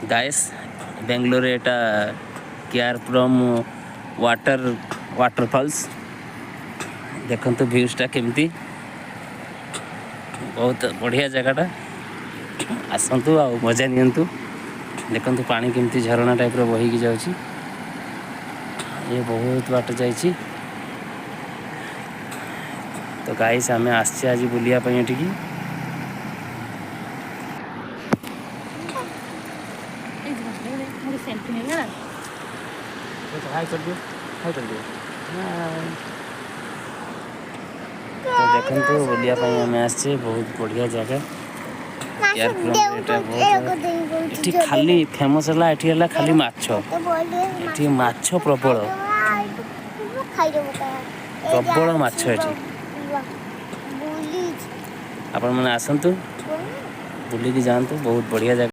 Guys Bangalore Etah care from waterfalls देखंतु व्यूज़टा केमती बहुत बढ़िया जगहटा आसतु आ मजा नियंतु देखंतु पानी केमती झरना टाइप रो बही की जाउची ये बहुत बाट जाइए तो गाइस आम आसचे आज बुलिया पई एठिकी तो देखंतु बुलिया पई आम आसचे बहुत बढ़िया जगह एठी खाली फेमस है एठी हला खाली माछ एठी माछ प्रबल प्रबल माछ एठी आपण माने आसंतु बुली की जानतु बहुत बढ़िया जगह।